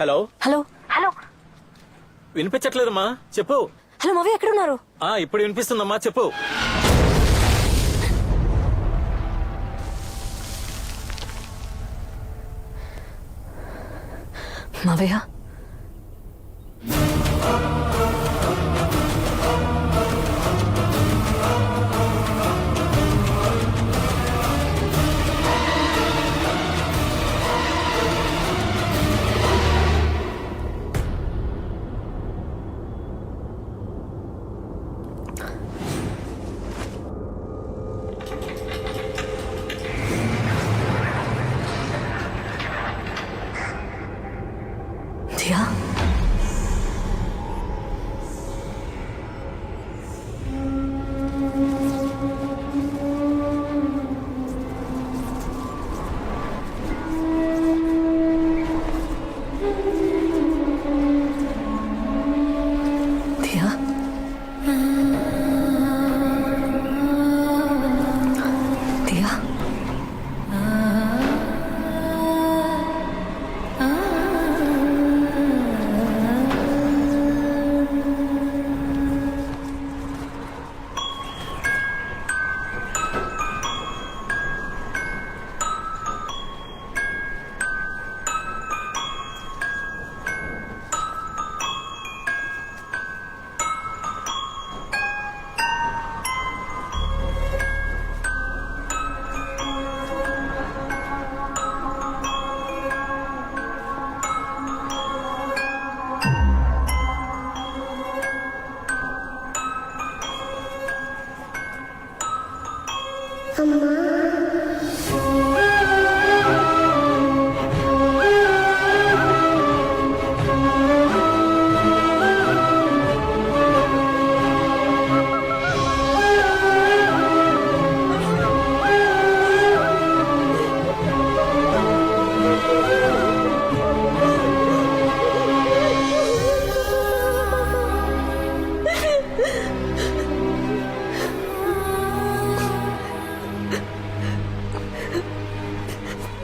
Hello hello hello వినిపించట్లేదమ్మా, చెప్పు. Hello మావయ్య ఎక్కడున్నారు? ఇప్పుడు వినిపిస్తుందమ్మా, చెప్పు. మావయ్య దియా దియా దియా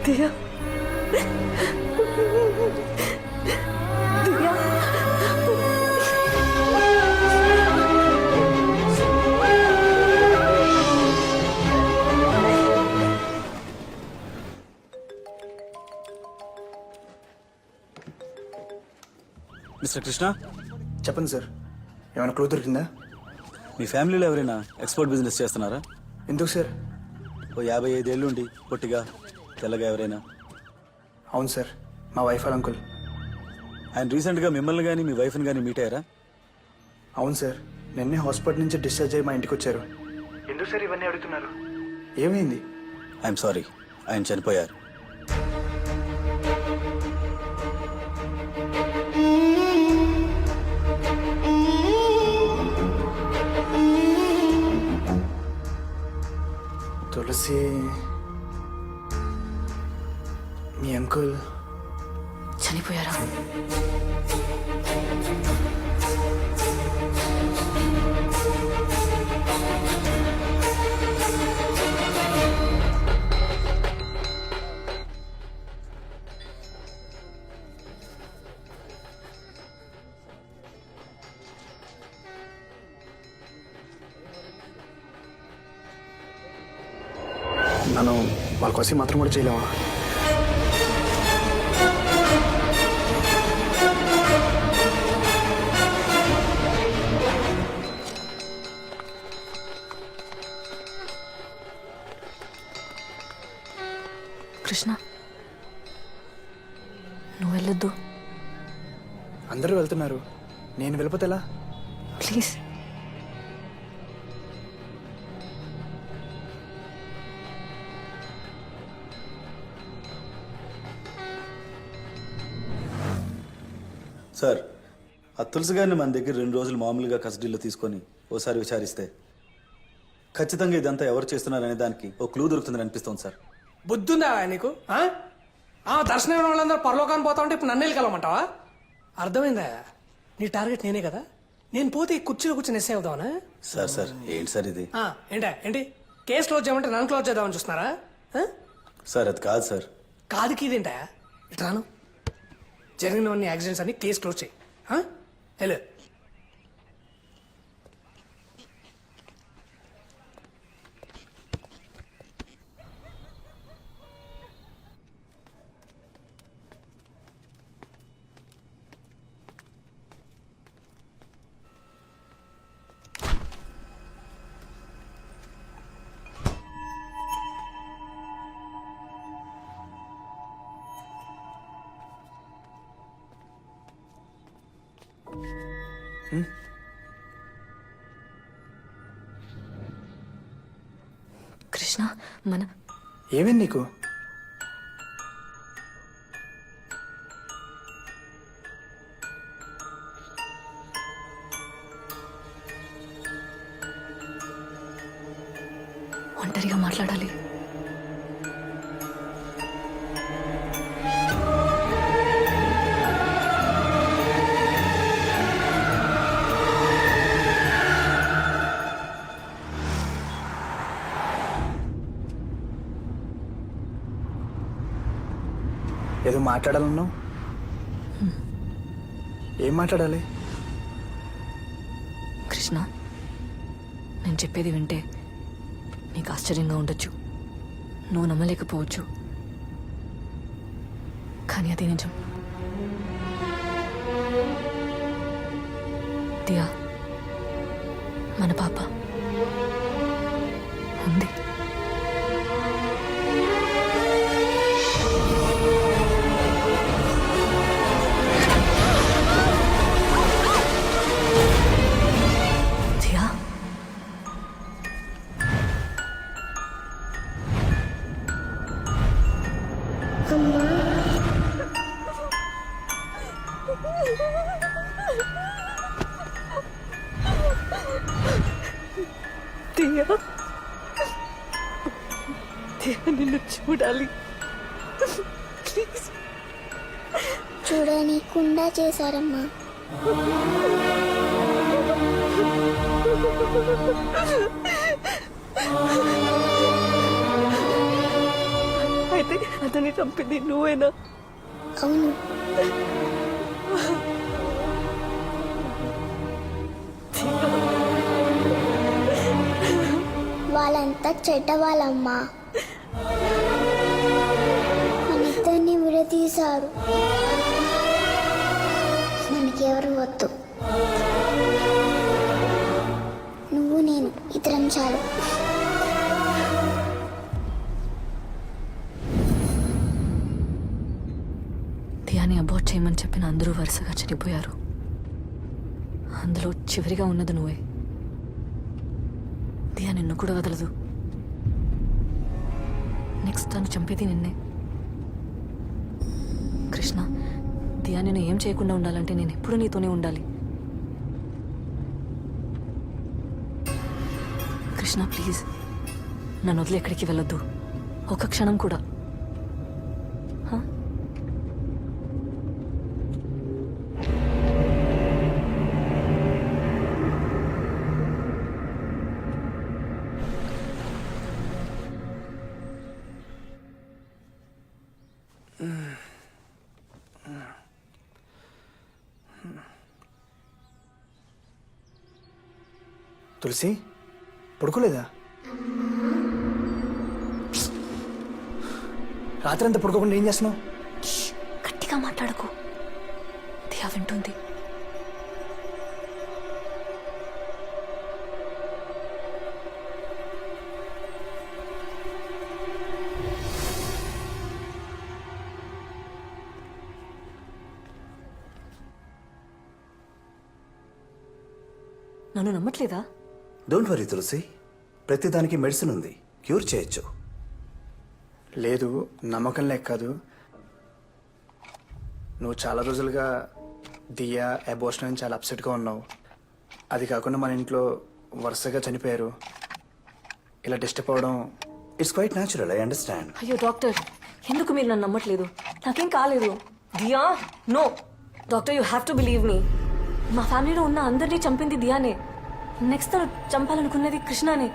దియా దియా మిస్టర్ కృష్ణ, చెప్పండి సార్, ఏమైనా క్లూ దొరికిందా? మీ ఫ్యామిలీలో ఎవరైనా ఎక్స్పోర్ట్ బిజినెస్ చేస్తున్నారా? ఎందుకు సార్? ఓ 55 ఏళ్ళుండి పొట్టిగా తెల్లగా ఎవరైనా? అవును సార్, మా వైఫ్ వాళ్ళ అంకుల్. ఆయన రీసెంట్గా మిమ్మల్ని కానీ మీ వైఫ్ని కానీ మీట్ అయ్యారా? అవును సార్, నిన్నే హాస్పిటల్ నుంచి డిశ్చార్జ్ అయ్యి మా ఇంటికి వచ్చారు. ఎందుకు సార్ ఇవన్నీ అడుగుతున్నారు? ఏమైంది? ఐఎమ్ సారీ, ఆయన చనిపోయారు. తులసి మీ అంకుల్ చనిపోయారా? నన్ను వాళ్ళ కోసం మాత్రం కూడా చేయలేవా? కృష్ణ, నువ్వు వెళ్ళొద్దు. అందరూ వెళ్తున్నారు, నేను వెళ్ళిపోతే ఎలా? ప్లీజ్. సార్, ఆ తులసి గారిని మన దగ్గర 2 రోజులు మామూలుగా కస్టడీలో తీసుకొని ఓసారి విచారిస్తే ఖచ్చితంగా ఇదంతా ఎవరు చేస్తున్నారనే దానికి ఓ క్లూ దొరుకుతుందని అనిపిస్తోంది సార్. బుద్ధుందా నీకు? దర్శనం వాళ్ళందరూ పరలోకాన్ని పోతా ఉంటే ఇప్పుడు నన్ను వెళ్ళమంటావా? అర్థమైందా? నీ టార్గెట్ నేనే కదా. నేను పోతే ఈ కుర్చీలో కూర్చొని ఎస్ఐ అవుతావనా? సార్ సార్ ఏంటి సార్ ఇది? ఏంటి కేసు క్లోజ్ చేయమంటే నన్ను క్లోజ్ చేద్దామని చూస్తున్నారా? సార్ అది కాదు సార్. కాదుకి ఇదేంటా? ఇటు రాను. జరిగినవన్నీ యాక్సిడెంట్స్ అని కేసు క్లోజ్ చేయి హలో. కృష్ణ మన ఏమైంది నీకు? ఒంటరిగా మాట్లాడాలి. ఏదో మాట్లాడాలన్నావు, ఏం మాట్లాడాలి? కృష్ణ, నేను చెప్పేది వింటే నీకు ఆశ్చర్యంగా ఉండొచ్చు, నువ్వు నమ్మలేకపోవచ్చు, కానీ అది నిజం. దియా మన పాప ఉంది. దియా, దియా, దియా, నిన్ను చూడాలి ప్లీజ్. చూడనీకుండా చేశారమ్మా. అయితే అతన్ని చంపింది నువ్వేనా? అవును, వాళ్ళంతా చెడ్డవాళ్ళమ్మా. మనిద్దరిని విడదీశారు. మనకెవరు వద్దు, నువ్వు నేను ఇద్దరం చాలు. దియాని అబార్ట్ చేయమని చెప్పిన అందరూ వరుసగా చనిపోయారు. అందులో చివరిగా ఉన్నది నువ్వే. దియా నిన్ను కూడా వదలదు. నెక్స్ట్ తను చంపేది నిన్నే. కృష్ణ, దియా నేను ఏం చేయకుండా ఉండాలంటే నేను ఎప్పుడు నీతోనే ఉండాలి. కృష్ణ ప్లీజ్, నన్ను వదిలి ఎక్కడికి వెళ్ళొద్దు, ఒక క్షణం కూడా. హ? తులసి, పడుకోలేదా? రాత్రి అంతా పడుకోకుండా ఏం చేస్తున్నావు? గట్టిగా మాట్లాడకు, దియా వింటుంది. నన్ను నమ్మట్లేదా? డోంట్ వరీ తులసి, ప్రతిదానికి మెడిసిన్ ఉంది, క్యూర్ చేయొచ్చు. లేదు, నమ్మకం లేక కాదు. నువ్వు చాలా రోజులుగా దియా అబోర్షన్ అని చాలా అప్సెట్గా ఉన్నావు. అది కాకుండా మన ఇంట్లో వరుసగా చనిపోయారు. ఇలా డిస్టర్బ్ అవ్వడం it's quite natural, I understand. అయ్యో డాక్టర్, ఎందుకు మీరు నన్ను నమ్మట్లేదు? నాకేం కాలేదు. Diya, no doctor, you have to believe me. మా ఫ్యామిలీలో ఉన్న అందరినీ చంపింది దియానే. నెక్స్ట్ తను చంపాలనుకున్నది కృష్ణనే.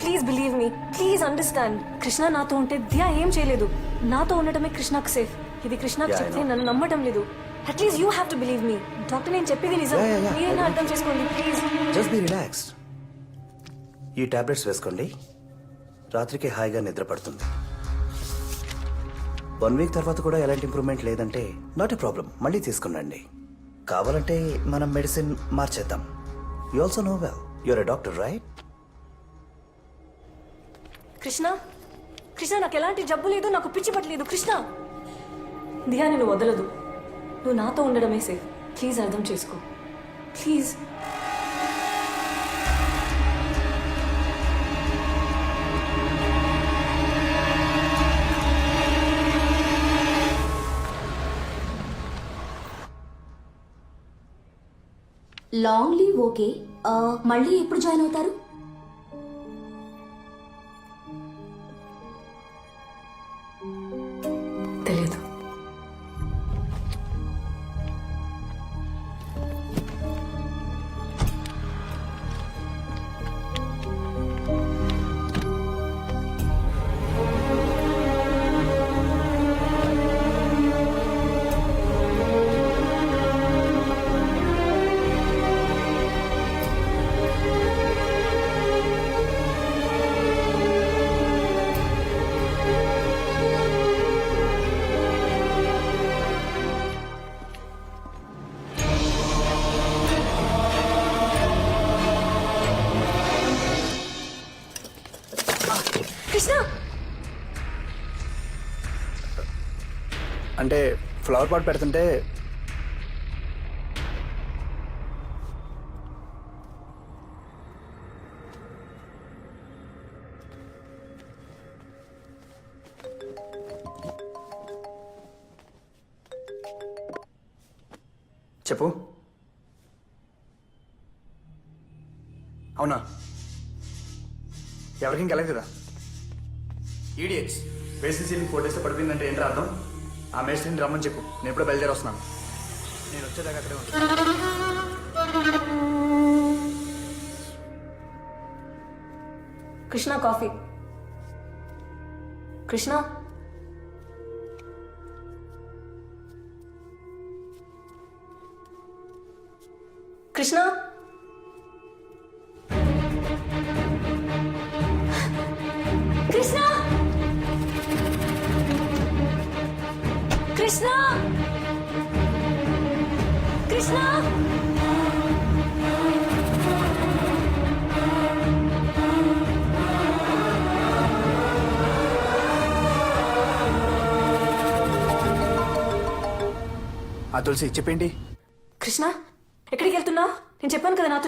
Please believe me, please understand. Krishna నాతో ఉంటే దియా ఏం చేయలేదు. నాతో ఉండటమే కృష్ణకు సేఫ్. ఇది కృష్ణకు Yeah, I చెప్తే know. నన్ను నమ్మటం లేదు. At least you have to believe me. Doctor నేను చెప్పేది నిజం. Yeah, yeah, yeah. మీరైనా అర్థం చేసుకోండి ప్లీజ్. Just be relaxed. ఈ టాబ్లెట్స్ వేసుకోండి, రాత్రికి హాయిగా నిద్ర పడుతుంది. 1 వీక్ తర్వాత కూడా ఎలాంటి ఇంప్రూవ్మెంట్ లేదంటే నాట్ ఎ ప్రాబ్లం, మళ్ళీ తీసుకునండి. కావాలంటే మనం మెడిసిన్ మార్చేద్దాం. You also know well, you're a doctor right? Krishna Krishna నాకు ఎలాంటి జబ్బు లేదు, నాకు పిచ్చి పట్టలేదు. కృష్ణ దియా నేను వదలదు. నువ్వు నాతో ఉండడమే సేఫ్. ప్లీజ్ అర్థం చేసుకో ప్లీజ్. Long leave okay. మళ్ళీ ఎప్పుడు జాయిన్ అవుతారు? తెలియదు. కృష్ణ అంటే ఫ్లవర్ పాట్ పెడుతుంటే చెప్పు. అవునా? ఎవరికి ఇంకెళ్ళదు కదా. ఈడియట్స్, వేసిన సీలింగ్ 4 days పడిపోయిందంటే ఏంటి అర్థం? ఆ మేస్త్రిని రమ్మని చెప్పు, నేను ఎప్పుడో బయలుదేరి వస్తున్నాను. నేను వచ్చేదాకా అక్కడే ఉంటాను. కృష్ణ కాఫీ. కృష్ణ కృష్ణ కృష్ణ కృష్ణ కృష్ణ ఆ తులసి చెప్పేంటి? కృష్ణ ఎక్కడికి వెళ్తున్నావు? నేను చెప్పాను కదా నాతో